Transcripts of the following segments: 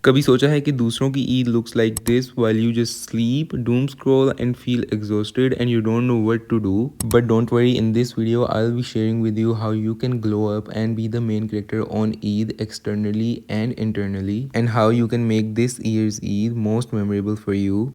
कभी सोचा है कि दूसरों की Eid looks like this while you just sleep, doom scroll and feel exhausted and you don't know what to do? But don't worry, in this video I'll be sharing with you how you can glow up and be the main character on Eid externally and internally, and how you can make this year's Eid most memorable for you.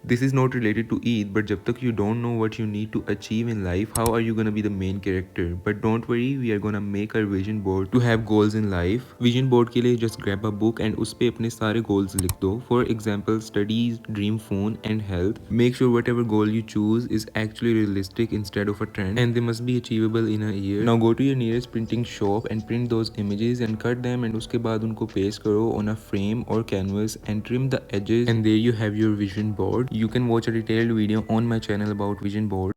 This is not related to Eid, but जब तक you don't know what you need to achieve in life, how are you gonna be the main character? But don't worry, we are gonna make our vision board to have goals in life. Vision board के लिए just grab a book and उस पे अपने सारे goals लिख दो. For example, studies, dream phone and health. Make sure whatever goal you choose is actually realistic instead of a trend, and they must be achievable in a year. Now go to your nearest printing shop and print those images and cut them, and उसके बाद उनको paste करो on a frame or canvas and trim the edges, and there you have your vision board. You can watch a detailed video on my channel about vision board.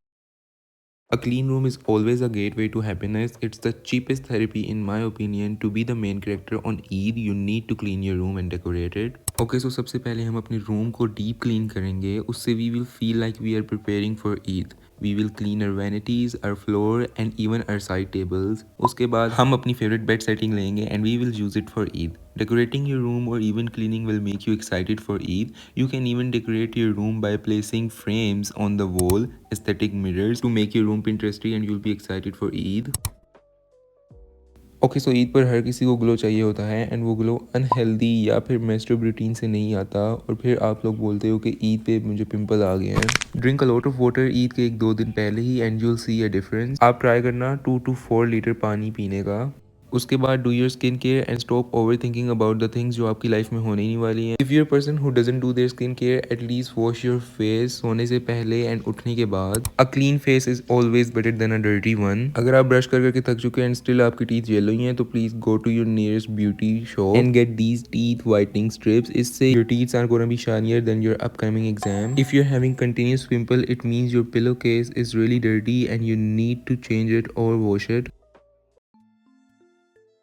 A clean room is always a gateway to happiness. It's the cheapest therapy in my opinion. To be the main character on Eid, you need to clean your room and decorate it. Okay, so सबसे पहले हम अपने room को deep clean करेंगे. उससे we will feel like we are preparing for Eid. We will clean our vanities, our floor and even our side tables. उसके बाद हम अपनी favorite bed setting लेंगे and we will use it for Eid. Decorating your room or even cleaning will make you excited for Eid. You can even decorate your room by placing frames on the wall, aesthetic mirrors to make your room Pinteresty, and you'll be excited for Eid. Okay so Eid पर हर किसी को glow चाहिए होता है, and वो glow unhealthy या फिर menstrual routine से नहीं आता, और फिर आप लोग बोलते हो कि ईद पे मुझे पिंपल आ गए हैं. Drink a lot of water Eid के 1-2 दिन पहले ही and you will see a difference. आप ट्राई करना 2 to 4 लीटर पानी पीने का. उसके बाद do your skin care and stop over thinking about the things जो आपकी लाइफ में होने ही नहीं वाली हैं. If you're person who doesn't do their skin care, at least wash your face सोने से पहले एंड उठने के बाद. A clean face is always better than a dirty one. अगर आप ब्रश कर करके थक चुके हैं एंड स्टिल आपकी टीथ येलो ही हैं, तो please go to your nearest beauty shop and get these teeth whitening strips. इससे your teeths are gonna be shinier than your upcoming exam. If you are having continuous pimple, it means your pillow case is really dirty and you need to change it or wash it.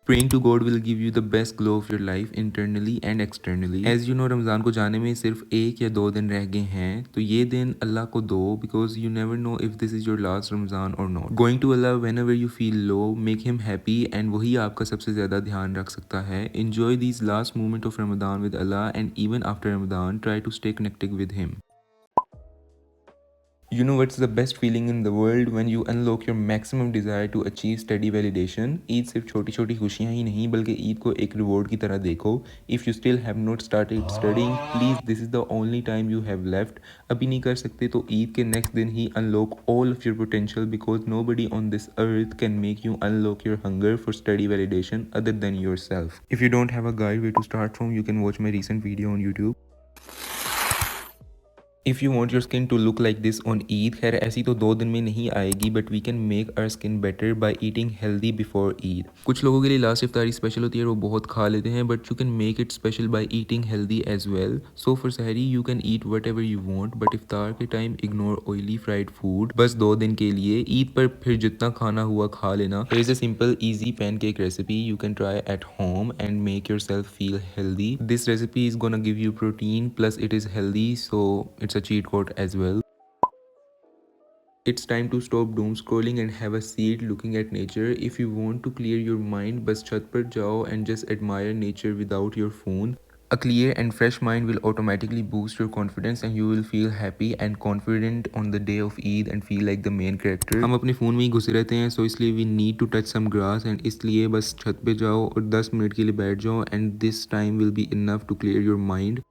Praying to God will give you the best glow of your life internally and externally. As you know, Ramzan को जाने में सिर्फ 1 या 2 दिन रह गए हैं, तो ये दिन अल्लाह को दो, because you never know if this is your last Ramadan or not. Going to Allah whenever you feel low, make him happy, and वही आपका सबसे ज़्यादा ध्यान रख सकता है. Enjoy these last moment of Ramadan with Allah, and even after Ramadan, try to stay connected with him. You know what's the best feeling in the world? When you unlock your maximum desire to achieve study validation. Eid सिर्फ छोटी छोटी खुशियाँ ही नहीं, बल्कि ईद को एक reward की तरह देखो. If you still have not started studying, please, this is the only time you have left. अभी नहीं कर सकते तो ईद के नेक्स्ट दिन ही unlock all of your potential, because nobody on this earth can make you unlock your hunger for study validation other than yourself. If you don't have a guide where to start from, you can watch my recent video on YouTube. If you want your skin to look like this on Eid, खैर ऐसी तो 2 दिन में नहीं आएगी, but we can make our skin better by eating healthy before Eid. कुछ लोगों के लिए लास्ट इफ्तारी स्पेशल होती है, वो बहुत खा लेते हैं, but you can make it special by eating healthy as well. So for सहरी you can eat whatever you want, but इफ्तार के time ignore oily fried food. बस 2 दिन के लिए. ईद पर फिर जितना खाना हुआ खा लेना. Here is a simple easy pancake recipe you can try at home and make yourself feel healthy. This recipe is gonna give you protein, plus it is healthy, so it's a cheat code as well. It's time to stop doom scrolling and have a seat looking at nature. If you want to clear your mind, बस छत पर जाओ and just admire nature without your phone. A clear and fresh mind will automatically boost your confidence, and you will feel happy and confident on the day of Eid and feel like the main character. हम अपने phone में ही घुसे रहते हैं, so इसलिए we need to touch some grass, and इसलिए बस छत पे जाओ और 10 मिनट के लिए बैठ जाओ, and this time will be enough to clear your mind.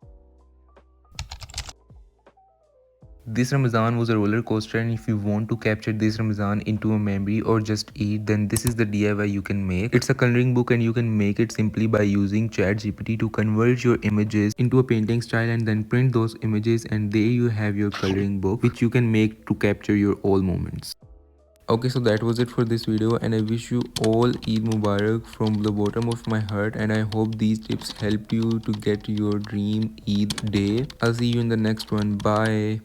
This Ramadan was a roller coaster, and if you want to capture this Ramadan into a memory or just eat, then this is the DIY you can make. It's a coloring book, and you can make it simply by using ChatGPT to convert your images into a painting style and then print those images, and there you have your coloring book, which you can make to capture your all moments. Okay, so that was it for this video, and I wish you all Eid Mubarak from the bottom of my heart, and I hope these tips helped you to get your dream Eid day. I'll see you in the next one. Bye.